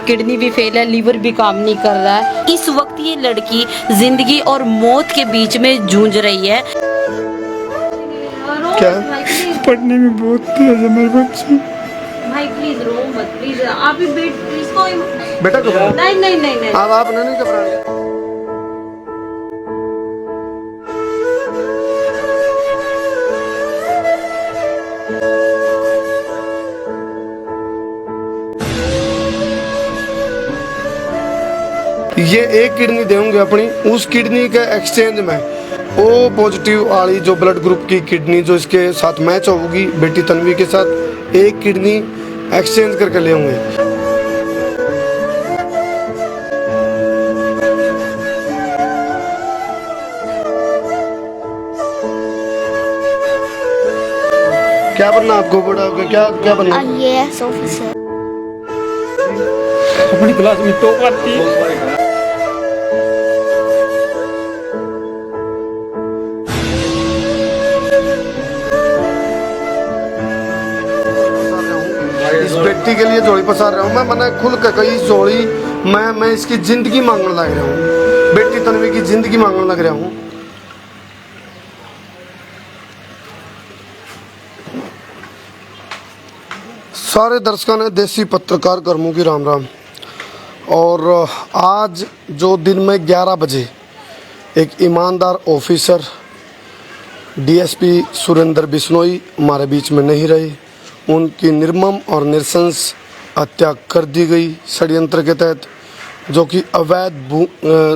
Kidney भी fail है, liver भी काम नहीं कर रहा है। इस वक्त ये लड़की जिंदगी और मौत के बीच में जूझ रही है। क्या पढ़ने में बहुत तेज है मेरे बच्चे। भाई प्लीज रो मत, प्लीज आप ही इसको बेटा घबरा नहीं नहीं नहीं नहीं आप नहीं घबराएंगे। ये एक किडनी देंगे अपनी, उस किडनी के एक्सचेंज में ओ पॉजिटिव वाली जो ब्लड ग्रुप की किडनी जो इसके साथ मैच होगी बेटी तन्वी के साथ, एक किडनी एक्सचेंज करके ले होंगे। क्या बनना आपको बड़ा होकर, क्या क्या बनना? IAS officer. अपनी क्लास में टॉप आती है। इस बेटी के लिए जोड़ी पसार रहा हूँ मैं, मैंने खुल कर कही जोड़ी मैं इसकी जिंदगी मांगने लग रहा हूँ, बेटी तन्वी की जिंदगी मांगने लग रहा हूँ। सारे दर्शकों ने देसी पत्रकार कर्मों की राम राम। और आज जो दिन में 11 बजे एक ईमानदार ऑफिसर DSP सुरेंद्र बिश्नोई हमारे बीच में नहीं रहे, उनकी निर्मम और नृशंस हत्या कर दी गई षड्यंत्र के तहत, जो कि अवैध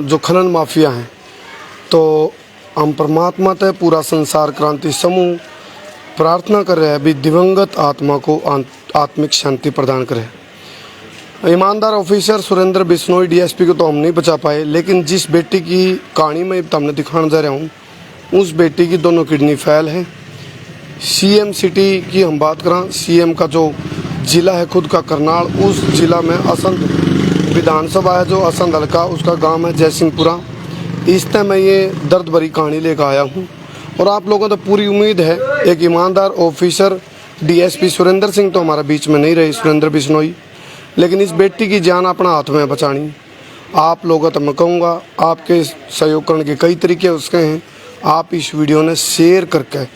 जो खनन माफिया हैं। तो हम परमात्मा तय पूरा संसार क्रांति समूह प्रार्थना कर रहे हैं अभी दिवंगत आत्मा को आत्मिक शांति प्रदान करे। ईमानदार ऑफिसर सुरेंद्र बिश्नोई DSP को तो हम नहीं बचा पाए, लेकिन जिस बेटी की कहानी में हमने दिखाने जा रहा हूँ, उस बेटी की दोनों किडनी फेल है। CM सिटी की हम बात करें, CM का जो ज़िला है खुद का करनाल, उस ज़िला में असंध विधानसभा है जो असंध हल्का, उसका गांव है जयसिंहपुरा। इस तरह मैं ये दर्द भरी कहानी लेकर आया हूँ और आप लोगों को तो पूरी उम्मीद है एक ईमानदार ऑफिसर DSP सुरेंद्र सिंह तो हमारे बीच में नहीं रहे, सुरेंद्र बिश्नोई, लेकिन इस बेटी की जान अपना हाथ में बचानी। आप लोगों तो मैं कहूँगा आपके सहयोग करने के कई तरीके उसके हैं, आप इस वीडियो ने शेयर करके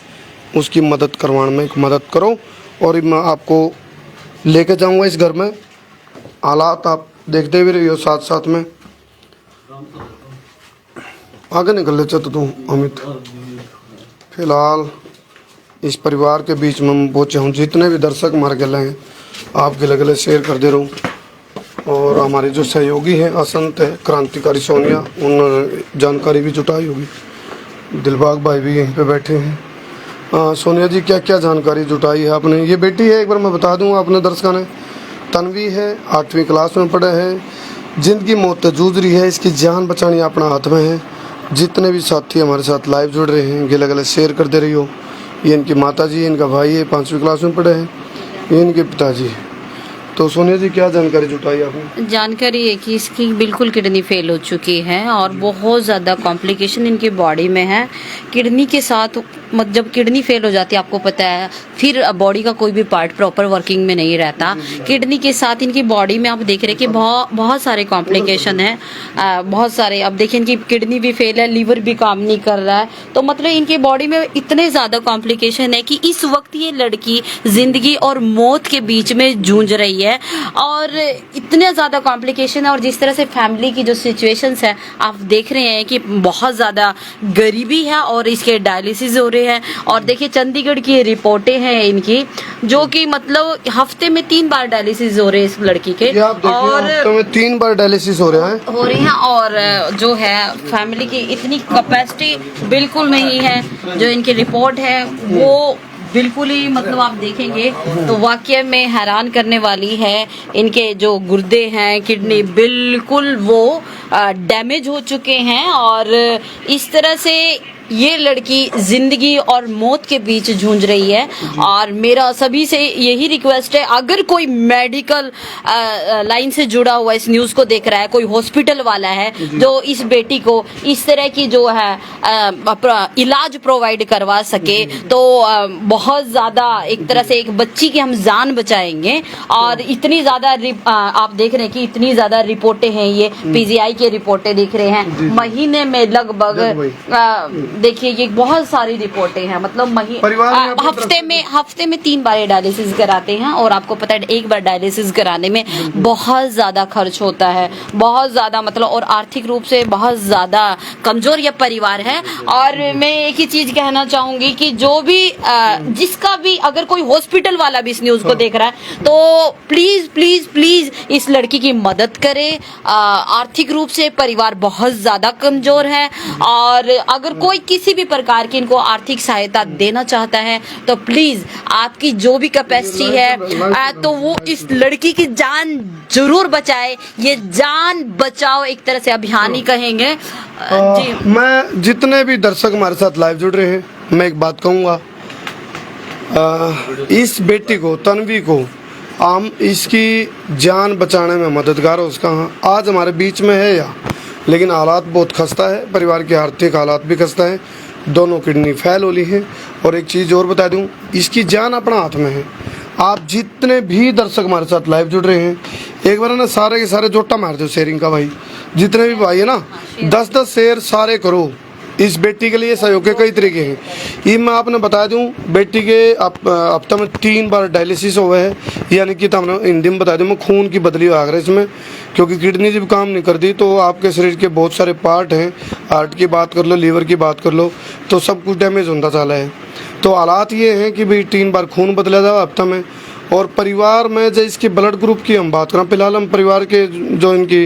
उसकी मदद करवाने में एक मदद करो। और मैं आपको लेके जाऊंगा इस घर में, हालात आप देखते हुए रहियो साथ साथ में। आगे निकल ले चल तू अमित। फिलहाल इस परिवार के बीच में मैं पहुँचे हूँ, जितने भी दर्शक मार गए हैं आपके लगे शेयर कर दे रहा हूँ। और हमारे जो सहयोगी हैं असंत है क्रांतिकारी सोनिया, उन्होंने जानकारी भी जुटाई होगी। दिलबाग भाई भी यहीं पे बैठे हैं। सोनिया जी क्या क्या जानकारी जुटाई है आपने? ये बेटी है, एक बार मैं बता दूं आपने दर्शकों ने, तन्वी है, 8वीं क्लास में पढ़े है, ज़िंदगी मौत से जूझ रही है, इसकी जान बचानी अपना हाथ में है। जितने भी साथी हमारे साथ लाइव जुड़ रहे हैं गिले गले शेयर कर दे रही हो। ये इनकी माता जी, इनका भाई है, 5वीं क्लास में पढ़े हैं, ये इनके पिताजी। तो सोनिया जी क्या जानकारी जुटाई आपने? जानकारी है कि इसकी बिल्कुल किडनी फेल हो चुकी है और बहुत ज़्यादा कॉम्प्लिकेशन इनके बॉडी में है। किडनी के साथ जब किडनी फेल हो जाती है, आपको पता है, फिर बॉडी का कोई भी पार्ट प्रॉपर वर्किंग में नहीं रहता। किडनी के साथ इनकी बॉडी में आप देख रहे हैं कि बहुत सारे कॉम्प्लिकेशन हैं, बहुत सारे। अब देखिए इनकी किडनी भी फेल है, लीवर भी काम नहीं कर रहा है। तो मतलब इनकी बॉडी में इतने ज़्यादा कॉम्प्लिकेशन है कि इस वक्त ये लड़की जिंदगी और मौत के बीच में जूझ रही है और इतने ज़्यादा कॉम्प्लिकेशन है। और जिस तरह से फैमिली की जो सिचुएशंस है आप देख रहे हैं कि बहुत ज़्यादा गरीबी है और इसके डायलिसिस हो रहे हैं। और देखिए चंडीगढ़ की रिपोर्टें हैं इनकी, जो कि मतलब हफ्ते में 3 बार डायलिसिस हो रहे हैं इस लड़की के, और हफ्ते में 3 बार डायलिसिस हो रहे हैं। और जो है फैमिली की इतनी कैपेसिटी बिल्कुल नहीं है। जो इनकी रिपोर्ट है वो बिल्कुल ही मतलब आप देखेंगे तो वाकई में हैरान करने वाली है। इनके जो गुर्दे हैं, किडनी बिल्कुल वो डैमेज हो चुके हैं और इस तरह से ये लड़की जिंदगी और मौत के बीच जूझ रही है। और मेरा सभी से यही रिक्वेस्ट है, अगर कोई मेडिकल लाइन से जुड़ा हुआ इस न्यूज़ को देख रहा है, कोई हॉस्पिटल वाला है जो इस बेटी को इस तरह की जो है इलाज प्रोवाइड करवा सके, तो बहुत ज़्यादा एक तरह से एक बच्ची की हम जान बचाएंगे। और इतनी ज़्यादा आप देख रहे हैं कि इतनी ज़्यादा रिपोर्टें हैं, ये पीजीआई के रिपोर्टें दिख रहे हैं, महीने में लगभग देखिए ये बहुत सारी रिपोर्टें हैं, मतलब हफ्ते में 3 बार डायलिसिस कराते हैं। और आपको पता है एक बार डायलिसिस कराने में बहुत ज़्यादा खर्च होता है, बहुत ज़्यादा, मतलब और आर्थिक रूप से बहुत ज़्यादा कमज़ोर यह परिवार है। और मैं एक ही चीज़ कहना चाहूँगी कि जो भी जिसका भी अगर कोई हॉस्पिटल वाला भी इस न्यूज़ को देख रहा है तो प्लीज़ प्लीज़ प्लीज़ इस लड़की की मदद करें। आर्थिक रूप से परिवार बहुत ज़्यादा कमज़ोर है, और अगर कोई किसी भी प्रकार की इनको आर्थिक सहायता देना चाहता है तो प्लीज़ आपकी जो भी कैपेसिटी है तो वो इस लड़की की जान जरूर बचाए। ये जान बचाओ एक तरह से अभियान ही कहेंगे। जी मैं जितने भी दर्शक हमारे साथ लाइव जुड़ रहे हैं, मैं एक बात कहूँगा, इस बेटी को, तन्वी को, हम इसकी जान बचाने में मददगार हो उसका आज हमारे बीच में है या, लेकिन हालात बहुत खस्ता है, परिवार के आर्थिक हालात भी खस्ता है, दोनों किडनी फेल होली है। और एक चीज़ और बता दूं, इसकी जान अपना हाथ में है। आप जितने भी दर्शक हमारे साथ लाइव जुड़ रहे हैं, एक बार ना सारे के सारे जोटा मार दो शेयरिंग का भाई, जितने भी भाई है ना 10-10 शेयर सारे करो। इस बेटी के लिए सहयोग के कई तरीके हैं, ये मैं आपने बता दूं, बेटी के हफ्ते में 3 बार डायलिसिस हुए है, यानी कि हमने हिंदी में बता दूं, मैं खून की बदली आ रहा है इसमें, क्योंकि किडनी जब काम नहीं करती तो आपके शरीर के बहुत सारे पार्ट हैं, हार्ट की बात कर लो, लीवर की बात कर लो, तो सब कुछ डैमेज होता चला है। तो हालात ये हैं कि भाई 3 बार खून बदला जाए हफ्ते में। और परिवार में जो इसके ब्लड ग्रुप की हम बात करें, फिलहाल हम परिवार के जो इनकी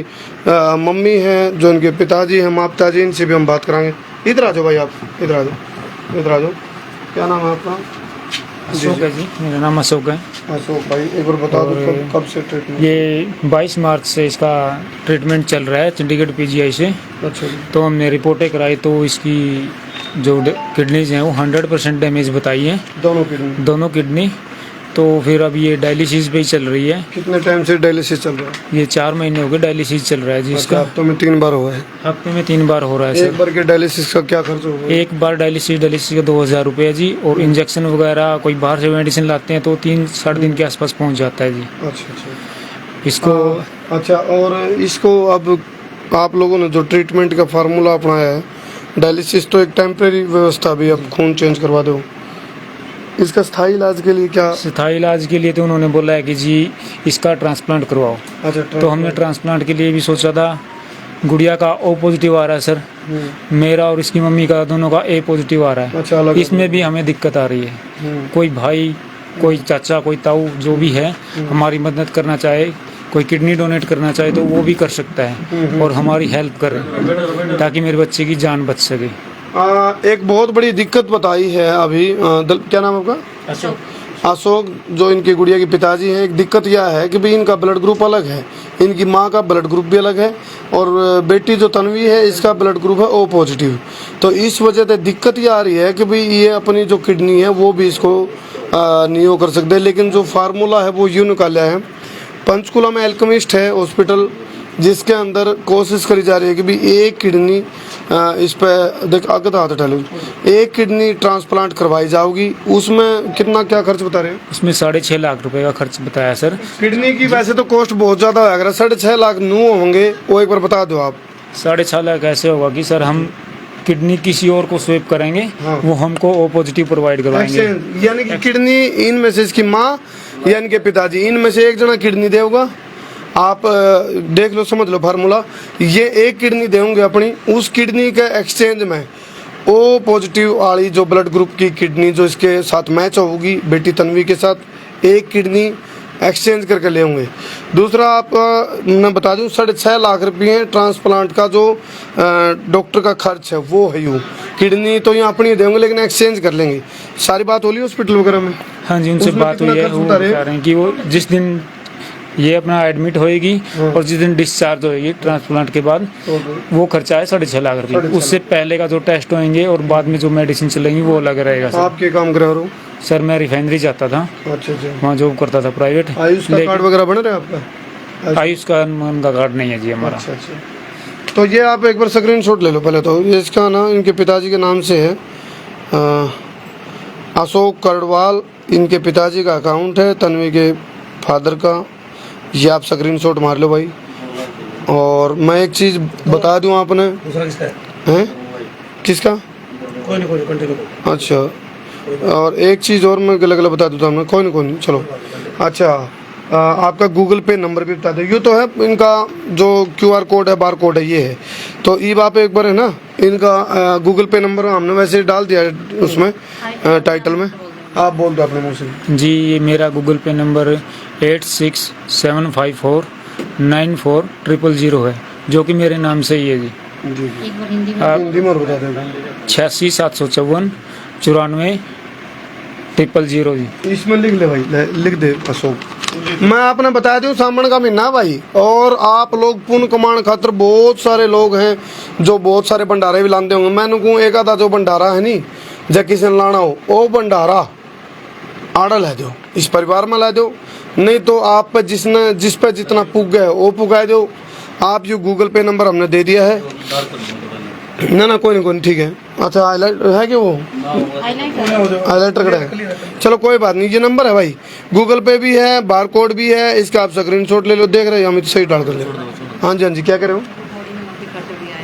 मम्मी हैं, जो इनके पिताजी हैं, माँ पिताजी, इनसे भी हम बात कराएंगे। इधर आ जाओ भाई, आप इधर आ जाओ, इधर आ जाओ। क्या नाम है आपका? अशोक है जी, मेरा नाम अशोक है। अशोक भाई एक बार बता दो कब से ट्रीटमेंट? ये 22 मार्च से इसका ट्रीटमेंट चल रहा है चंडीगढ़ पीजीआई से। अच्छा। तो हमने रिपोर्टें कराई तो इसकी जो किडनीज हैं वो 100% डैमेज बताई है, दोनों किडनी। तो फिर अब ये डायलिसिस पे ही चल रही है। कितने टाइम से डायलिसिस चल रहा है? ये 4 महीने हो गए डायलिसिस चल रहा है जी इसका। हफ्ते में 3 बार हुआ है? हफ्ते में 3 बार हो रहा है सर। एक बार के डायलिसिस का क्या खर्च होगा? एक बार डायलिसिस का 2000 रुपये जी, और इंजेक्शन वगैरह कोई बाहर से मेडिसिन लाते हैं तो 3-3.5 दिन के आसपास पहुंच जाता है जी। अच्छा। इसको अच्छा, और इसको अब आप लोगों ने जो ट्रीटमेंट का फार्मूला अपनाया है, डायलिसिस तो एक टेम्परेरी व्यवस्था भी, अब खून चेंज करवा दो, इसका स्थायी इलाज के लिए क्या? स्थायी इलाज के लिए तो उन्होंने बोला है कि जी इसका ट्रांसप्लांट करवाओ। अच्छा। तो हमने ट्रांसप्लांट के लिए भी सोचा था। गुड़िया का O पॉजिटिव आ रहा है सर, मेरा और इसकी मम्मी का दोनों का A पॉजिटिव आ रहा है। अच्छा, अलग इसमें भी हमें दिक्कत आ रही है। कोई भाई, कोई चाचा, कोई ताऊ जो भी है हमारी मदद करना चाहे, कोई किडनी डोनेट करना चाहे तो वो भी कर सकता है और हमारी हेल्प करे ताकि मेरे बच्चे की जान बच सके। एक बहुत बड़ी दिक्कत बताई है अभी, क्या नाम है आपका? अशोक, जो इनकी गुड़िया के पिताजी हैं। एक दिक्कत यह है कि भाई इनका ब्लड ग्रुप अलग है, इनकी माँ का ब्लड ग्रुप भी अलग है, और बेटी जो तन्वी है इसका ब्लड ग्रुप है O पॉजिटिव। तो इस वजह से दिक्कत ये आ रही है कि भाई ये अपनी जो किडनी है वो भी इसको नहीं हो कर सकते, लेकिन जो फार्मूला है वो यूँ निकाला है। पंचकुला में एल्केमिस्ट है हॉस्पिटल, जिसके अंदर कोशिश करी जा रही है कि भी एक किडनी इस पे देख आगे तो हाथ उठा लो, एक किडनी ट्रांसप्लांट करवाई जाओगी। उसमें कितना क्या खर्च बता रहे हैं? इसमें 6.5 लाख रुपए का खर्च बताया सर। किडनी की वैसे तो कॉस्ट बहुत ज़्यादा है, अगर 6.5 लाख न्यू होंगे वो एक बार बता दो आप। 6.5 लाख ऐसे होगा कि सर हम किडनी किसी और को स्वेप करेंगे, हाँ। वो हमको O पॉजिटिव प्रोवाइड करवाएंगे। यानी कि किडनी इनमें से इसकी माँ या इनके पिताजी, इनमें से एक जना किडनी देगा। आप देख लो, समझ लो फार्मूला, ये एक किडनी देंगे अपनी, उस किडनी के एक्सचेंज में O पॉजिटिव वाली जो ब्लड ग्रुप की किडनी जो इसके साथ मैच होगी बेटी तन्वी के साथ, एक किडनी एक्सचेंज करके ले होंगे। दूसरा आप मैं बता दूं 6.5 लाख रुपये ट्रांसप्लांट का जो डॉक्टर का खर्च है वो है। यूँ किडनी तो यहाँ अपनी देंगे लेकिन एक्सचेंज कर लेंगे। सारी बात हो रही हॉस्पिटल वगैरह में? हाँ जी, उनसे बात हुई है, वो बता रहे हैं कि वो जिस दिन ये अपना एडमिट होएगी और जिस दिन डिस्चार्ज होएगी ट्रांसप्लांट के बाद वो खर्चा है 6.5 लाख रुपये। उससे पहले का जो टेस्ट होंगे और बाद में जो मेडिसिन चलेंगी वो अलग रहेगा सर। आप क्या काम कर रहे हो? सर मैं रिफाइनरी जाता था, अच्छा अच्छा। वहाँ जॉब करता था प्राइवेट। आयुष का कार्ड वगैरह बन रहा है आपका? आयुष्मान का कार्ड नहीं है जी हमारा। अच्छा अच्छा। तो ये आप एक बार स्क्रीनशॉट ले लो पहले तो। ये इसका ना इनके पिताजी के नाम से है, अशोक करडवाल इनके पिताजी का अकाउंट है, तन्वी के फादर का। ये आप स्क्रीनशॉट मार लो भाई। और मैं एक चीज़ बता दूं आपने, हैं किसका? कोई नहीं। अच्छा, और एक चीज़ और मैं गलत गलत बता दूँ, कोई नहीं चलो। अच्छा, आपका गूगल पे नंबर भी बता दो। ये तो है इनका जो QR कोड है, बार कोड है, ये है। तो ईब आप एक बार है ना इनका गूगल पे नंबर हमने वैसे डाल दिया है उसमें टाइटल में, आप बोल दो अपने मुँह से। जी, ये मेरा गूगल पे नंबर 8675494000 है, जो कि मेरे नाम से ही है जी। आप हिंदी में और बता दें। 86,754,94,000 जी। इसमें लिख ले भाई, लिख दे अशोक। मैं आपने बता दूं सावन का महीना भाई, और आप लोग पुण्य कमाण खातर बहुत सारे लोग हैं जो बहुत सारे भंडारे भी लाते होंगे। मैंने कहूँ एक आधा जो भंडारा है नी जब किसी ने लाना हो, वो भंडारा आड़ा ला दो, इस परिवार में ला दो, नहीं तो आप पे जिस पे जितना पुग गए वो पुगा दो। आप जो गूगल पे नंबर हमने दे दिया है ना कोई नहीं ठीक है। अच्छा, हाईलाइट है कि वो हाईलाइटर कड़ा है, चलो कोई बात नहीं। ये नंबर है भाई, गूगल पे भी है, बार कोड भी है, इसका आप स्क्रीनशॉट ले लो। देख रहे हो हम सही डाल कर ले। हाँ जी क्या कर रहे हो?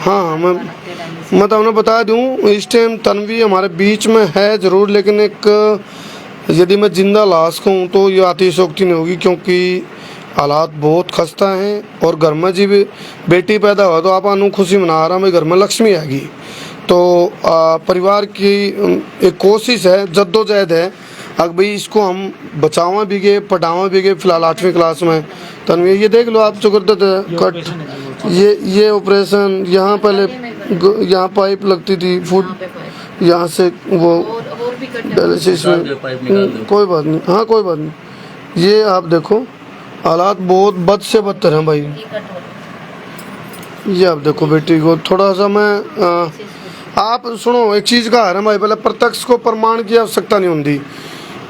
हाँ, मैं तो उन्हें बता दूं इस टाइम तन्वी हमारे बीच में है ज़रूर, लेकिन एक यदि मैं जिंदा लाश कहूँ तो ये अतिशयोक्ति नहीं होगी, क्योंकि हालात बहुत खस्ता हैं। और घर में जी बेटी पैदा हुआ तो आप अनु खुशी मना रहा, मैं घर में लक्ष्मी आएगी। तो परिवार की एक कोशिश है, जद्दोजहद है, अब भाई इसको हम बचावा भी गए, पढ़ावा भी गए। फिलहाल 8वीं क्लास में तन्वी, ये देख लो आप जो करते थे कट, ये ऑपरेशन, यहाँ पहले यहाँ पाइप लगती थी फुट, यहाँ से वो डायलिसिस में, कोई बात नहीं। हाँ कोई बात नहीं। ये आप देखो हालात बहुत बद से बदतर हैं भाई। ये आप देखो बेटी को थोड़ा सा मैं आप सुनो एक चीज़ का है ना भाई, पहले प्रत्यक्ष को प्रमाण की आवश्यकता नहीं होती।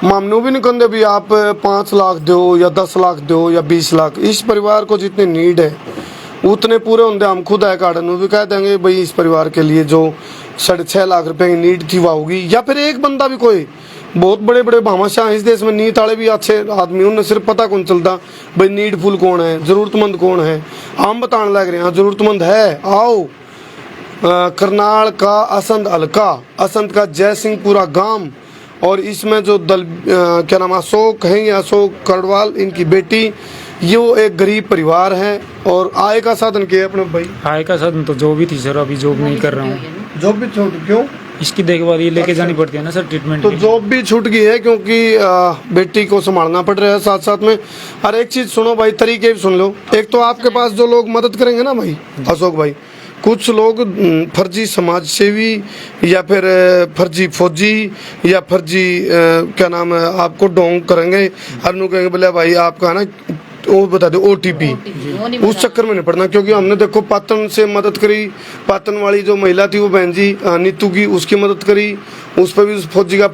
मामनू भी नहीं कहते भी आप 5 लाख दो या 10 लाख दो या 20 लाख। इस परिवार को जितनी नीड है उतने पूरे होंगे। हम खुद है कार्डन भी कह देंगे भाई इस परिवार के लिए जो 6.5 लाख रुपए की नीड थी वो होगी। या फिर एक बंदा भी कोई बहुत बड़े बड़े भामाशाह इस देश में नीत वाले भी अच्छे आदमी, उन्हें सिर्फ पता कौन चलता भाई नीडफुल कौन है, ज़रूरतमंद कौन है। हम बताने लग रहे हैं ज़रूरतमंद है। आओ करनाल का असंत हल्का, असंत का जय सिंह पूरा गांव, और इसमें जो क्या नाम अशोक हैं या अशोक करडवाल इनकी बेटी, ये वो एक गरीब परिवार है। और आय का साधन क्या है अपने भाई? आय का साधन तो जॉब भी थी सर, अभी जॉब नहीं कर रहा हूँ। जॉब भी छूट क्यों? इसकी देखभाल ये लेके जानी पड़ती है ना सर, ट्रीटमेंट। तो जॉब भी छूट गई है क्योंकि बेटी को संभालना पड़ रहा है साथ साथ में। और एक चीज सुनो भाई, तरीके भी सुन लो। एक तो आपके पास जो लोग मदद करेंगे ना भाई अशोक भाई, कुछ लोग फर्जी समाज सेवी या फिर फर्जी फौजी या फर्जी क्या नाम है आपको डोंग करेंगे और नु कहेंगे बोले भाई आपका ना वो बता दो OTP, उस चक्कर में नहीं पड़ना। क्योंकि हमने देखो पातन से मदद करी, पातन वाली जो महिला थी वो बहन जी नीतू की, उसकी मदद करी, उस पर भी उस फर्जी का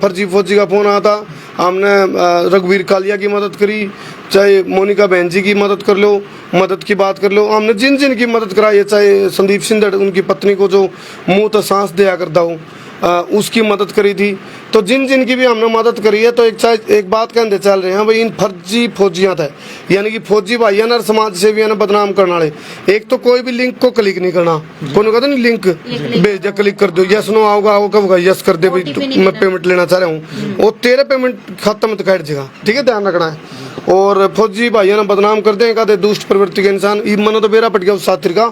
फोन आया था। हमने रघुवीर कालिया की मदद करी, चाहे मोनिका बहन जी की मदद कर लो, मदद की बात कर लो। हमने जिन की मदद कराई है, चाहे संदीप सिंधड़ उनकी पत्नी को जो मुँह तो सांस दिया करता हूँ उसकी मदद करी थी। तो जिन की भी हमने मदद करी है, तो एक बात कहते चल रहे हैं भाई इन फर्जी फौजियाँ थे, यानी कि फौजी भाई ना समाज सेवी ने बदनाम करने वाले। एक तो कोई भी लिंक को क्लिक नहीं करना, कौन कहते नहीं लिंक भेज दे क्लिक कर दो, यस नो आओगा होगा यस कर दे भाई मैं पेमेंट लेना चाह रहा हूँ, वो तेरे पेमेंट खत्म तो कट जाएगा। ठीक है, ध्यान रखना है। और फौजी भाइयों ने बदनाम कर दें कहते दुष्ट प्रवृत्ति के इंसान। मनो तो बेरा पट गया उस सातिर का,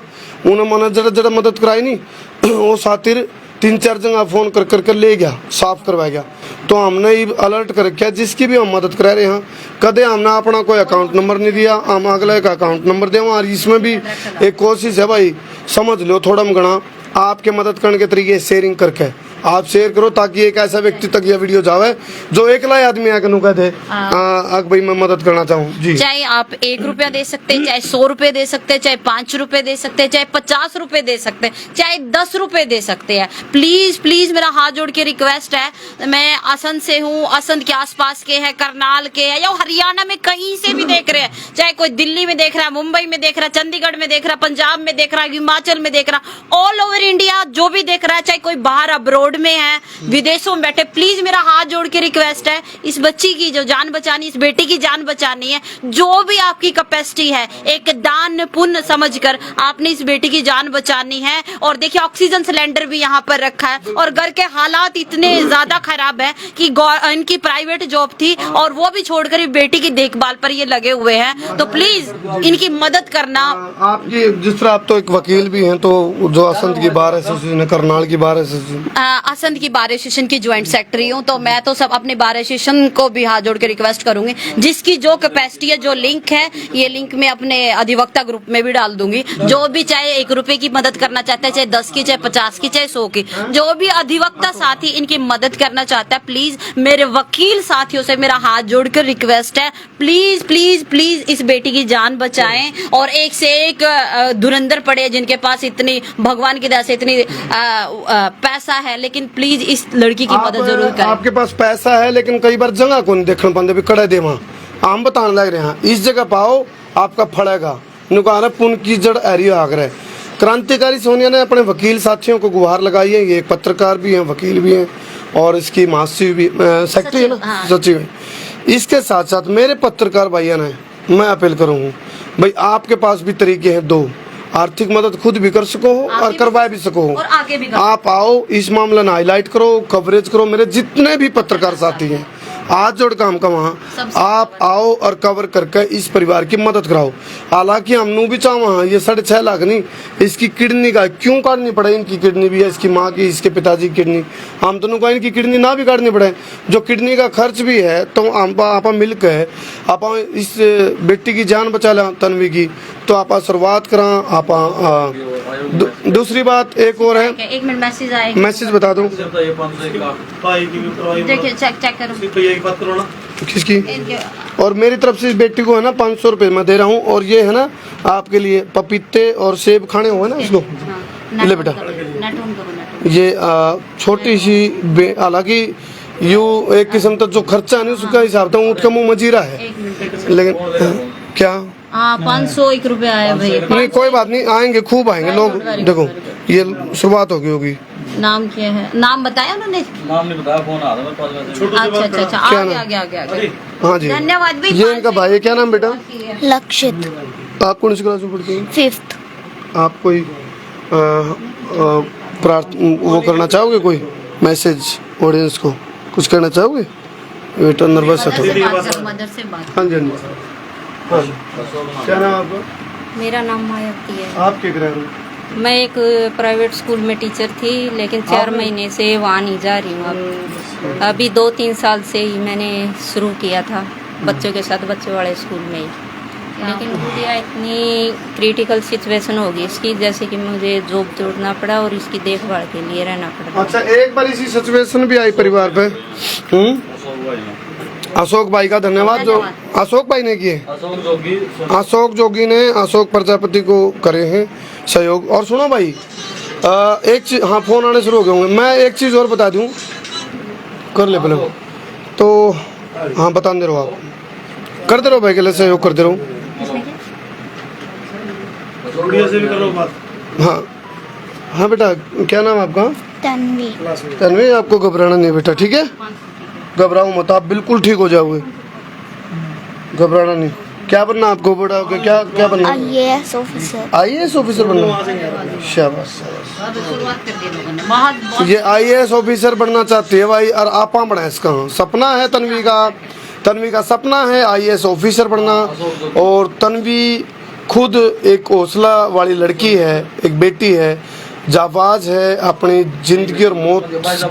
उन्हें मना जरा मदद कराई नहीं, वो सातिर 3-4 जगह फोन कर ले गया, साफ करवा गया। तो हमने अलर्ट कर रखा जिसकी भी हम मदद करा रहे हैं, कदे हमने अपना कोई अकाउंट नंबर नहीं दिया, हम अगले का अकाउंट नंबर दें। और इसमें भी एक कोशिश है भाई, समझ लो थोड़ा मगना आपके मदद करने के तरीके शेयरिंग करके आप शेयर करो ताकि एक ऐसा व्यक्ति तक यह वीडियो जावे जो एकला आदमी आके नु कह दे भाई मैं मदद करना चाहूँ जी। चाहे आप 1 रुपया दे सकते हैं, चाहे 100 रुपए दे सकते हैं, चाहे 5 रुपए दे सकते हैं, चाहे 50 रुपए दे सकते हैं, चाहे 10 रुपए दे सकते हैं। प्लीज प्लीज मेरा हाथ जोड़ के रिक्वेस्ट है, मैं असंध से हूँ, असंध के आसपास के है, करनाल के है या हरियाणा में कहीं से भी देख रहे हैं, चाहे कोई दिल्ली में देख रहा है, मुंबई में देख रहा है, चंडीगढ़ में देख रहा है, पंजाब में देख रहा है, हिमाचल में देख रहा है, ऑल ओवर इंडिया जो भी देख रहा है, चाहे कोई बाहर अब्रोड में है, विदेशों में बैठे, प्लीज मेरा हाथ जोड़ के रिक्वेस्ट है, इस बच्ची की जो जान बचानी, इस बेटी की जान बचानी है, जो भी आपकी कैपेसिटी है एक दान पुण्य समझकर आपने इस बेटी की जान बचानी है। और देखिए ऑक्सीजन सिलेंडर भी यहाँ पर रखा है और घर के हालात इतने ज्यादा खराब है कि इनकी प्राइवेट जॉब थी और वो भी छोड़कर बेटी की देखभाल पर ये लगे हुए हैं, तो प्लीज इनकी मदद करना। आपकी जिस तरह आप तो एक वकील भी हैं, तो जो असंध की बार एसोसिएशन है, करनाल की बार एसोसिएशन, असंध की बार एसोसिएशन की ज्वाइंट सेक्रेटरी हूँ, तो मैं तो सब अपने बार एसोसिएशन को भी हाथ जोड़ के रिक्वेस्ट करूंगी, जिसकी जो कैपेसिटी है, जो लिंक है, ये लिंक मैं अपने अधिवक्ता ग्रुप में भी डाल दूंगी। जो भी चाहे 1 रुपए की मदद करना चाहता है, चाहे 10 की, चाहे 50 की, चाहे 100 की, जो भी अधिवक्ता साथी इनकी मदद करना चाहता है, प्लीज मेरे वकील साथियों से मेरा हाथ जोड़कर रिक्वेस्ट है, प्लीज प्लीज प्लीज इस बेटी की जान बचाएं। और एक से एक धुरंधर पड़े जिनके पास इतनी भगवान की दया से इतनी पैसा है, लेकिन प्लीज इस लड़की की मदद जरूर करें। आपके पास पैसा है लेकिन कई बार जगह को नहीं देखने पाते भी कड़े दे वहाँ आम बताने लग रहे हैं, इस जगह पाओ आपका फड़ेगा। नुकसान पुन की जड़ एरियो आगरा। क्रांतिकारी सोनिया ने अपने वकील साथियों को गुहार लगाई है, ये एक पत्रकार भी हैं, वकील भी हैं और इसकी महासचिव भी सेक्रेटरी है ना, सचिव है। इसके साथ साथ मेरे पत्रकार भाइयों ने मैं अपील करूँगा, भाई आपके पास भी तरीके हैं, दो आर्थिक मदद खुद भी कर सको हो और करवा भी सको हो, और आगे भी आप आओ इस मामला में हाईलाइट करो, कवरेज करो। मेरे जितने भी पत्रकार साथी हैं हाथ जोड़ काम का वहाँ आप आओ और कवर करके इस परिवार की मदद कराओ। हालांकि हमनू भी चाह ये 6.5 लाख नहीं, इसकी किडनी का क्यों काटनी पड़े, इनकी किडनी भी है, इसकी माँ की, इसके पिताजी की किडनी, हम दोनों को इनकी किडनी ना भी काटनी पड़े, जो किडनी का खर्च भी है, तो आप मिलकर आप इस बेटी की जान बचा लें तन्वी की, तो आप शुरुआत करा। आप दूसरी बात एक और है, 1 मिनट मैसेज आएगा, मैसेज बता दूं, देखिए चेक करो किसकी, और मेरी तरफ से इस बेटी को है ना 500 रुपये मैं दे रहा हूँ, और ये है ना आपके लिए पपीते और सेब खाने हुए ना इसको, ले बेटा ये छोटी सी, हालांकि यू एक किस्म तक जो खर्चा नहीं उसका हिसाब था, ऊँट का मुँह मजीरा है, लेकिन क्या 501 रुपया आया भाई। नहीं कोई बात नहीं, आएंगे खूब आएंगे लोग, देखो ये शुरुआत होगी। नाम क्या है, नाम बताया उन्होंने, नाम नहीं बताया, फोन आ रहा है। अच्छा आगे। हाँ जी धन्यवाद भाई। ये इनका भाई है, क्या नाम बेटा? लक्षित। आप कौन सी क्लास में पढ़ते हैं? 5th। आप कोई वो करना चाहोगे, कोई मैसेज ऑडियंस को कुछ कहना चाहोगे? बेटा नर्वस है थोड़ा। मदर से बात। हाँ जी हाँ जी, क्या नाम आपका? मेरा नाम मायावती है। आप क्या कर रहे हो? मैं एक प्राइवेट स्कूल में टीचर थी, लेकिन 4 महीने से वहाँ नहीं जा रही हूँ। अभी 2-3 साल से ही मैंने शुरू किया था बच्चों के साथ, बच्चों वाले स्कूल में ही। लेकिन गुड़िया इतनी क्रिटिकल सिचुएशन होगी इसकी, जैसे कि मुझे जॉब छोड़ना पड़ा और इसकी देखभाल के लिए रहना पड़ा। अच्छा, एक बार इसी सिचुएशन भी आई परिवार पे। अशोक भाई का धन्यवाद, जो अशोक भाई ने किए, अशोक जोगी ने अशोक प्रजापति को करे हैं सहयोग। और सुनो भाई, एक चीज, हाँ फोन आने शुरू हो गए होंगे, मैं एक चीज़ और बता दूं, कर ले पहले तो, हाँ बता दे रहो, आप करते रहो भाई के लिए सहयोग करते रहो। हाँ हाँ बेटा, क्या नाम आपका? तन्वी। तन्वी, आपको घबराना नहीं बेटा, ठीक है? घबराओ मत, आप बिल्कुल ठीक हो जाओगे, घबराना नहीं। क्या बनना आपको बड़ा होकर, क्या बनना? IAS officer. IAS ऑफिसर बनना, शाबाश शाबाश। शुरुआत कर दी लोगों ने, बहुत ये IAS ऑफिसर बनना चाहती है भाई, और आपा बना इसका सपना है तन्वी का सपना है IAS ऑफिसर बनना। और तन्वी खुद एक हौसला वाली लड़की है, एक बेटी है, जाबाज है, अपनी जिंदगी और मौत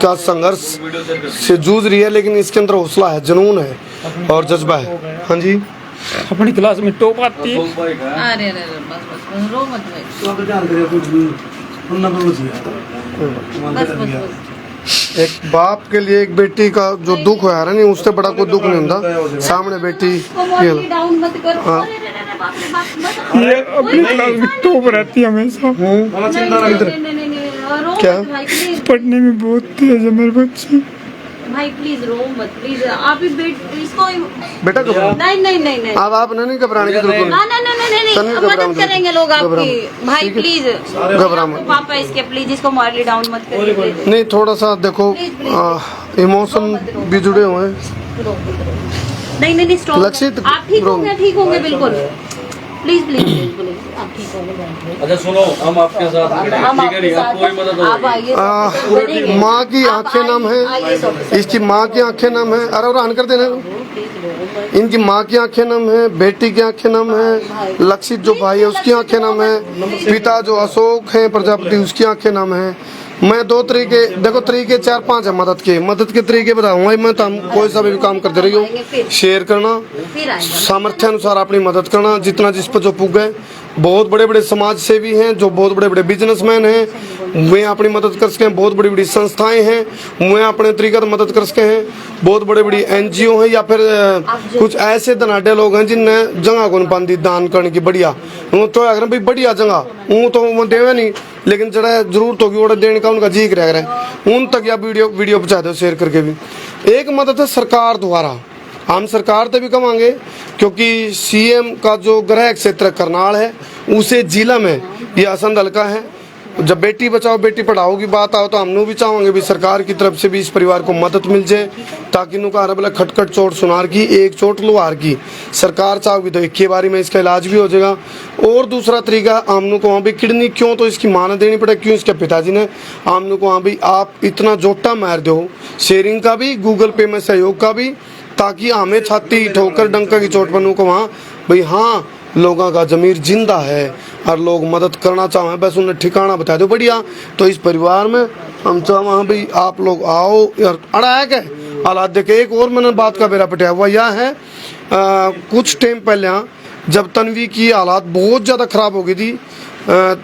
का संघर्ष से जूझ रही है, लेकिन इसके अंदर हौसला है, जुनून है और जज्बा है। हाँ जी, अपनी क्लास में टॉप आती है। अरे बस रो मत भाई, बस एक बाप के लिए एक बेटी का जो दुख है नहीं, उससे बड़ा कोई दुख नहीं होता। सामने बेटी ये डाउन मत कर। हाँ। अरे, अरे, अरे, बाप रे, बाप, मत। ये अपनी क्लास में टॉप रहती है हमेशा। नहीं, रो क्या? मत भाई, प्लीज पढ़ने में बहुत तेज है मेरे बच्चे। भाई, प्लीज रो मत, प्लीज। आप ही इसको बेटा घबराओ। नहीं। अब आप नहीं घबराने की जरूरत ना नहीं। नहीं, तन्वी घबराओ मदद मत। करेंगे लोग घबराओ आपकी। मत। भाई ठीक है। प्लीज, घबराओ मत। पापा इसके, प्लीज इसको मॉरली डाउन मत करिए। नहीं, थोड़ा सा देखो इमोशन भी जुड़े हुए हैं। नहीं, स्टॉप। लक्षित, आप ठीक रो होंगे, मत। ठीक होंगे बिल्कुल। प्लीज आप ठीक होंगे। अच्छा सुनो, हम आपके साथ खड़े हैं, ठीक है नहीं, आपको कोई मदद आप होगी। आइए। माँ की आंखें नम है, इसकी माँ की आंखें नम है। अरे और कर देना, इनकी माँ की आंखें नम है, बेटी की आंखें नम है, लक्षित जो भाई है उसकी आंखें नम है, पिता जो अशोक है प्रजापति उसकी आंखें नम है। मैं दो तरीके देखो, तरीके 4-5 है मदद के तरीके बताऊंगा मैं। तो हम कोई सा भी काम करते रही हो, शेयर करना, फिर आएंगे। सामर्थ्य अनुसार अपनी मदद करना, जितना जिस पर जो पुग है। बहुत बड़े बड़े समाज सेवी हैं, जो बहुत बड़े बड़े बिजनेसमैन हैं, वे अपनी मदद कर सके हैं। बहुत बड़ी बड़ी संस्थाएं हैं, वे अपने तरीके से मदद कर सके हैं। बहुत बड़े बड़ी NGO हैं, या फिर कुछ ऐसे धनाढ़ लोग हैं जिनने जगह को पाती दान करने की बढ़िया। वो तो अगर भाई बढ़िया जगह वो तो वो देवे नहीं, लेकिन जरा जरूरत होगी वो देने का उनका जी रह रहा है, उन तक या वीडियो पहुँचा दो शेयर करके भी। एक मदद है सरकार द्वारा, हम सरकार से भी कमांगे, क्योंकि CM का जो गृह क्षेत्र करनाल है उसे जिला में ये असंध हल्का है। जब बेटी बचाओ बेटी पढ़ाओ की बात आओ तो हम भी चाहेंगे भी सरकार की तरफ से भी इस परिवार को मदद मिल जाए, ताकि नुका हर खटखट चोट सुनार की, एक चोट लोहार की। सरकार चाहोगी तो एक ही बारी में इसका इलाज भी हो जाएगा। और दूसरा तरीका, आमनू को वहाँ भी किडनी क्यों तो इसकी माँ ने देनी पड़े, क्यों इसके पिताजी ने। आमनू को वहाँ भी आप इतना जोटा मार दो, शेयरिंग का भी, गूगल पे में सहयोग का भी, ताकि हमें छाती ठोकर डंका की चोट बनू को वहाँ भाई हाँ लोगों का जमीर जिंदा है और लोग मदद करना चाहें, बस उन्हें ठिकाना बता दो बढ़िया। तो इस परिवार में हम चाहें भाई आप लोग आओ यार, अड़ा है क्या हालात देखे। एक और मैंने बात का बेरा पटाया हुआ यह है, कुछ टाइम पहले जब तन्वी की हालात बहुत ज़्यादा ख़राब हो गई थी,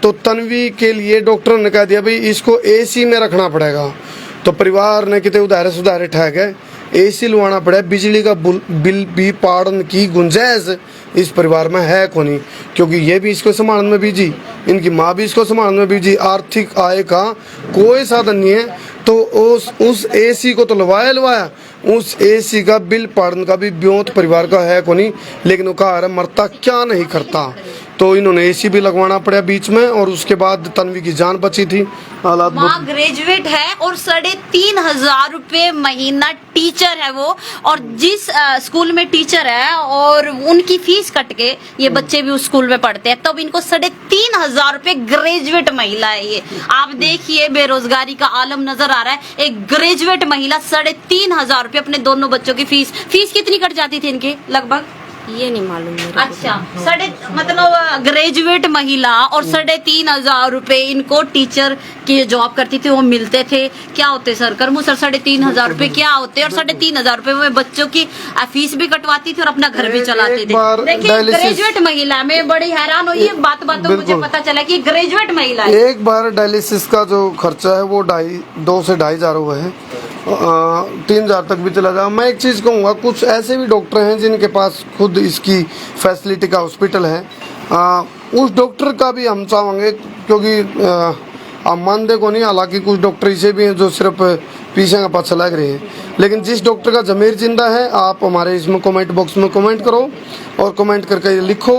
तो तन्वी के लिए डॉक्टर ने कह दिया भाई इसको AC में रखना पड़ेगा। तो परिवार ने कितने उधारे सुधारे ठहर गए, AC लुवाना पड़ा। बिजली का बिल भी पाड़न की गुंजाइश इस परिवार में है को नहीं, क्योंकि ये भी इसको संभालने में बिजी, इनकी माँ भी इसको संभालने में बिजी। आर्थिक आय का कोई साधन नहीं है, तो उस AC को तो लवाया, उस AC का बिल पाड़न का भी ब्योत परिवार का है को नहीं। लेकिन वो कहा मरता क्या नहीं करता, तो इन्होंने AC भी लगवाना पड़ा बीच में, और उसके बाद तन्वी की जान बची थी। हालात माँ ग्रेजुएट है और 3,500 रुपए महीना टीचर है वो, और जिस स्कूल में टीचर है और उनकी फीस कट के ये बच्चे भी उस स्कूल में पढ़ते हैं, तब इनको 3,500 रुपए ग्रेजुएट महिला है ये। आप देखिए बेरोजगारी का आलम नजर आ रहा है। एक ग्रेजुएट महिला 3,500 रुपए अपने दोनों बच्चों की फीस कितनी कट जाती थी इनकी लगभग? ये नहीं मालूम मेरे को। अच्छा, मतलब ग्रेजुएट महिला और 3,500 रुपए इनको टीचर की जॉब करती थी वो मिलते थे। क्या होते सर करमू सर 3,500 रुपए क्या होते, और 3,500 रुपए में बच्चों की फीस भी कटवाती थी और अपना घर भी चलाते थे। देखिए ग्रेजुएट महिला, मैं बड़ी हैरान हुई है बातों मुझे पता चला कि ग्रेजुएट महिला है। एक बार डायलिसिस का जो खर्चा है वो 2 से 2,500 हुए है, 3,000 तक भी चला जाए। मैं एक चीज़ कहूँगा, कुछ ऐसे भी डॉक्टर हैं जिनके पास खुद इसकी फैसिलिटी का हॉस्पिटल है, उस डॉक्टर का भी हम चाहेंगे, क्योंकि आप मानते को नहीं, हालांकि कुछ डॉक्टर ऐसे भी हैं जो सिर्फ पीछे का पाछा लग रहे हैं, लेकिन जिस डॉक्टर का ज़मीर जिंदा है, आप हमारे इसमें कमेंट बॉक्स में कमेंट करो और कमेंट करके लिखो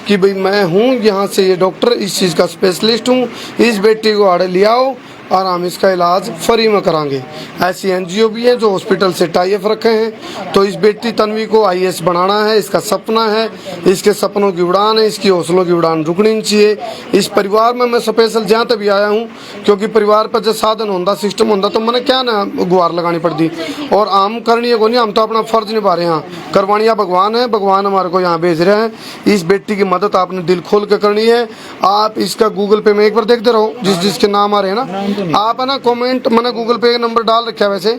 कि भाई मैं हूँ यहाँ से, ये डॉक्टर इस चीज़ का स्पेशलिस्ट हूँ, इस बेटी को आड़े ले आओ और हम इसका इलाज फ्री में करांगे। ऐसी NGO भी है जो हॉस्पिटल से टाई अप रखे हैं। तो इस बेटी तन्वी को IAS बनाना है, इसका सपना है, इसके सपनों की उड़ान है, इसकी हौसलों की उड़ान रुकनी नहीं चाहिए। इस परिवार में मैं स्पेशल जहाँ तक भी आया हूँ, क्योंकि परिवार पर जब साधन होता, सिस्टम होता, तो मैंने क्या ना गुहार लगानी पड़ती, और आम करनी है को नहीं, हम तो अपना फर्ज निभा रहे हैं। करवानिया भगवान है, भगवान हमारे को यहाँ भेज रहे हैं। इस बेटी की मदद आपने दिल खोल के करनी है। आप इसका गूगल पे में एक बार देखते रहो, जिसके नाम आ रहे हैं ना, आप है ना कमेंट, मैंने गूगल पे नंबर डाल रखा है। वैसे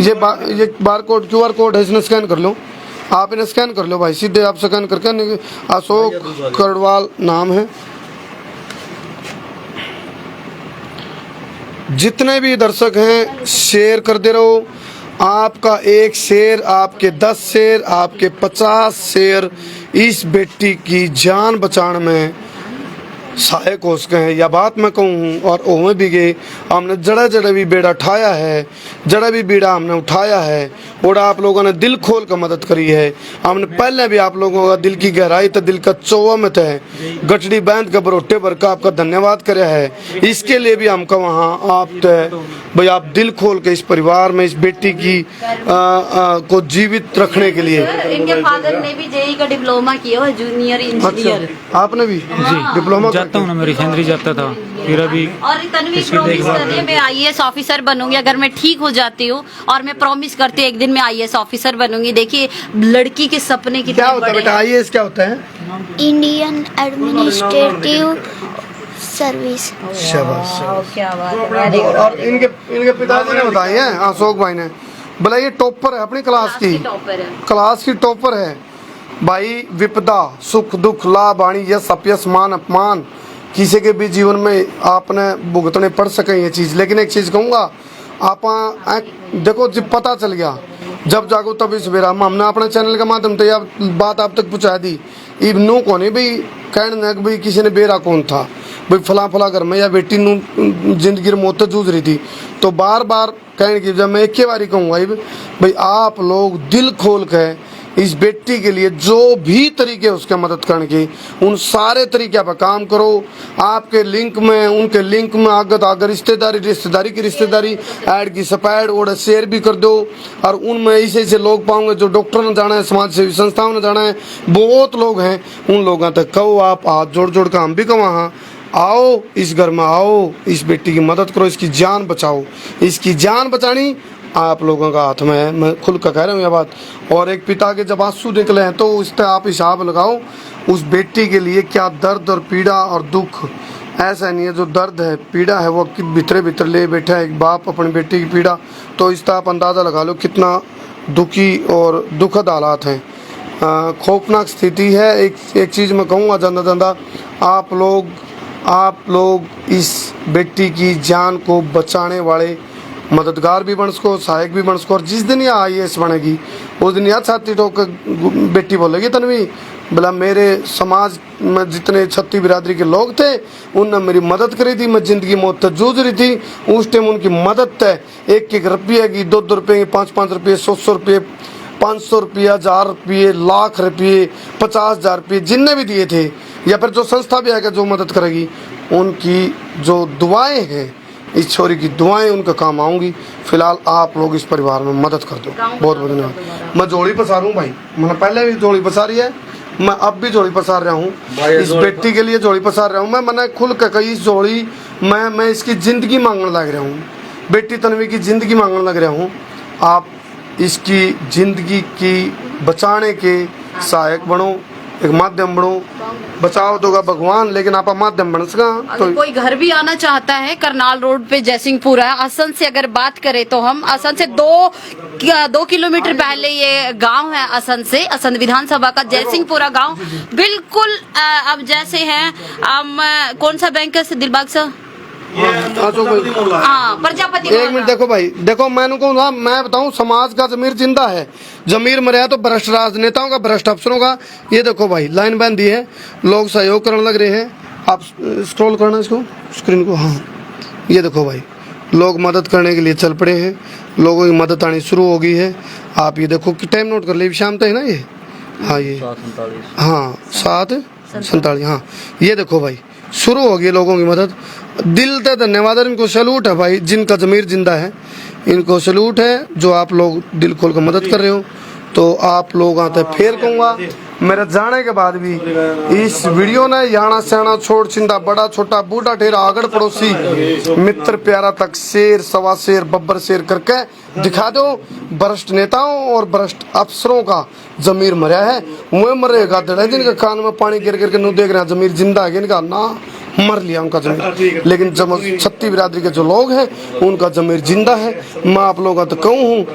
ये बार कोड QR कोड है, इसने स्कैन कर लो, आप इन्हें स्कैन कर लो भाई, सीधे आप स्कैन करके। अशोक करडवाल नाम है, जितने भी दर्शक हैं शेयर करते रहो। आपका एक शेयर, आपके 10 शेयर, आपके 50 शेयर इस बेटी की जान बचाने में सहायक हो सके हैं। यह बात मैं कहूँ और ओमें भी गए हमने जड़ा भी बेड़ा उठाया है, जड़ा भी बेड़ा हमने उठाया है और आप लोगों ने दिल खोल कर मदद करी है। हमने पहले भी आप लोगों का दिल की गहराई तक, दिल का चौवा में तय गठड़ी बांध कर बरोटे भर का आपका धन्यवाद करे है। इसके लिए भी हमको वहाँ आप तय भाई आप दिल खोल के इस परिवार में इस बेटी की को जीवित रखने के लिए। इनके फादर ने भी जेई का डिप्लोमा किया है, जूनियर इंजीनियर। अच्छा, आपने भी डिप्लोमा जाता हूँ ना, मेरी फैमिली जाता था, फिर अभी और तन्वी प्रॉमिस कर रही है मैं आईएएस ऑफिसर बनूंगी अगर मैं ठीक हो जाती हूँ, और मैं प्रॉमिस करती हूँ एक दिन मैं आईएएस ऑफिसर बनूंगी। देखिए लड़की के सपने कितने क्या होता है बड़े बेटा, हैं। आईएएस क्या होता है? Indian administrative service. शाबाश। क्या बात है, very good। और इनके पिताजी ने बताई है अशोक भाई ने, बोला ये टॉपर है अपनी क्लास की, टॉपर है। क्लास की टॉपर है भाई। विपदा सुख दुख लाभ हानि यश अपयश मान अपमान किसी के भी जीवन में आपने भुगतने पड़ सके ये चीज़। लेकिन एक चीज़ कहूँगा आप देखो जब पता चल गया जब जागो तब इस बेरा हमने अपने चैनल के माध्यम से यह बात आप तक पहुँचा दी। इब नो कौन भाई कहने भाई किसी ने बेरा कौन था भाई फला घर में या बेटी नू जिंदगी मौत जूझ रही थी। तो बार बार कहने की जब मैं एक ही बारी कहूँगा भाई आप लोग दिल खोल के इस बेटी के लिए जो भी तरीके उसके मदद करने के उन सारे तरीके पर काम करो। आपके लिंक में उनके लिंक में आगे रिश्तेदारी की रिश्तेदारी ऐड की सपैड और शेयर भी कर दो। और उनमें ऐसे लोग पाओगे जो डॉक्टर ने जाना है, समाज सेवी संस्थाओं ने जाना है, बहुत लोग हैं, उन लोगों तक कहो आप हाथ जोड़ कर हम भी कहो हाँ आओ इस घर में आओ, इस बेटी की मदद करो, इसकी जान बचाओ। इसकी जान बचानी आप लोगों का हाथ में है, मैं खुल कर कह रहा हूँ यह बात। और एक पिता के जब आंसू निकले हैं तो उस पर आप हिसाब लगाओ उस बेटी के लिए क्या दर्द और पीड़ा और दुख। ऐसा नहीं है जो दर्द है पीड़ा है वो भीतर ले बैठा है एक बाप अपनी बेटी की पीड़ा। तो इस तरह आप अंदाज़ा लगा लो कितना दुखी और दुखद हालात हैं, खौफनाक स्थिति है। एक चीज़ मैं कहूँगा जानदा आप लोग इस बेटी की जान को बचाने वाले मददगार भी बन सको, सहायक भी बन सको। और जिस दिन यह आईएएस बनेगी उस दिन यह छाती ठोक बेटी बोलेगी तन्वी बोला मेरे समाज में जितने छत्ती बिरादरी के लोग थे उनने मेरी मदद करी थी, मैं जिंदगी मौत तक जूझ रही थी। उस टाइम उनकी मदद तय 1-1 रुपये की, 2-2 रुपये की, 5-5 रुपये, 100-100 रुपये, 500 रुपये, 1000 रुपये, लाख रुपये, 50,000 रुपये जिनने भी दिए थे, या फिर जो संस्था भी आएगा जो मदद करेगी उनकी जो दुआएं हैं इस छोरी की दुआएं उनका काम आऊँगी। फिलहाल आप लोग इस परिवार में मदद कर दो। बहुत बहुत धन्यवाद। मैं जोड़ी पसार हूँ भाई, मैंने पहले भी जोड़ी पसारी है, मैं अब भी जोड़ी पसार रहा हूँ, इस बेटी के लिए जोड़ी पसार रहा हूँ। मैंने खुल कर कही इस जोड़ी मैं इसकी ज़िंदगी मांगने लग रहा हूँ, बेटी तन्वी की ज़िंदगी मांगने लग रहा हूँ। आप इसकी ज़िंदगी की बचाने के सहायक बनो, एक माध्यम बनो। बचाव दोगा भगवान लेकिन आप माध्यम बन सका। अगर कोई घर भी आना चाहता है करनाल रोड पे जयसिंहपुरा है, असम से अगर बात करें तो हम असम से 2 किलोमीटर पहले ये गांव है असम से, असम विधानसभा का जयसिंहपुरा गांव बिल्कुल। अब जैसे हैं कौन सा बैंक है दिलबाग सा, हाँ प्रजापति। एक मिनट देखो भाई, देखो मैं बताऊं समाज का जमीर जिंदा है, जमीर मरे तो भ्रष्ट राजनेताओं का, भ्रष्ट अफसरों का। ये देखो भाई लाइन बंदी है, लोग सहयोग करने लग रहे हैं। आप स्क्रॉल करना इसको स्क्रीन को, हाँ ये देखो भाई लोग मदद करने के लिए चल पड़े हैं, लोगों की मदद आनी शुरू हो गई है। आप ये देखो कि टाइम नोट कर ले, शाम तक है ना ये, हाँ ये हाँ 7:47, हाँ ये देखो भाई शुरू हो गई लोगों की मदद। दिल से धन्यवाद, इनको सैल्यूट है भाई, जिनका ज़मीर जिंदा है इनको सैल्यूट है, जो आप लोग दिल खोल कर मदद कर रहे हो। तो आप लोग आते फिर कहूँगा मेरे जाने के बाद भी इस वीडियो ने याना स्याना छोड़ चिंता बड़ा छोटा बूढ़ा ठेरा आगड़ पड़ोसी मित्र प्यारा तक शेर सवा शेर बब्बर शेर करके दिखा दो। भ्रष्ट नेताओं और भ्रष्ट अफसरों का जमीर मरा है, वो मरेगा दड़ा जिनका कान में पानी गिर गिर के नू देख रहे हैं जमीर जिंदा है, इनका ना मर लिया उनका जमीर। लेकिन जब छत्ती बिरादरी के जो लोग हैं उनका जमीर जिंदा है। मैं आप लोगों को कहूँ हूँ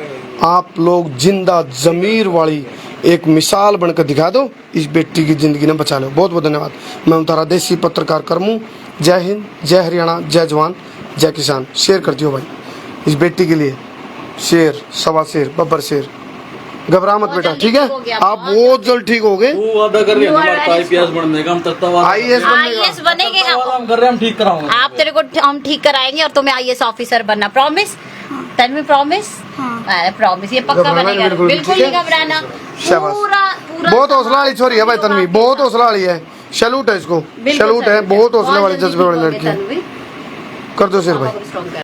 आप लोग जिंदा जमीर वाली एक मिसाल बनकर दिखा दो, इस बेटी की ज़िंदगी ने बचा लो। बहुत बहुत धन्यवाद। मैं तुम्हारा देसी पत्रकार करमू। जय हिंद, जय हरियाणा, जय जवान, जय किसान शेयर कर दियो भाई इस बेटी के लिए, शेर, सवा शेर, बब्बर शेर। घबरा मत बेटा, ठीक है, आप बहुत जल्द ठीक हो गए। तू वादा कर रही है हमारे आईपीएस बनने का, हम तत्ता आईएएस आईएएस बनेंगे हम कर रहे हैं, हम ठीक कराऊंगे। आप, तेरे को हम ठीक कराएंगे और तुम्हें आईएएस ऑफिसर बनना, promise? Tell me promise? Promise, ये पक्का घबराना बनेगा, बिल्कुल, बिल्कुल ठीक है? नहीं घबराना। शाबाश। पूरा बहुत हौसला वाली छोरी है भाई तन्वी, बहुत हौसला वाली है, सैल्यूट है इसको, बिल्कुल सैल्यूट है, सैल्यूट है। बहुत हौसला बहुत वाली जल्दी जज्बे वाली ठीक हो लड़की गए है। तन्वी। कर दो शेर भाई। स्ट्रॉन्ग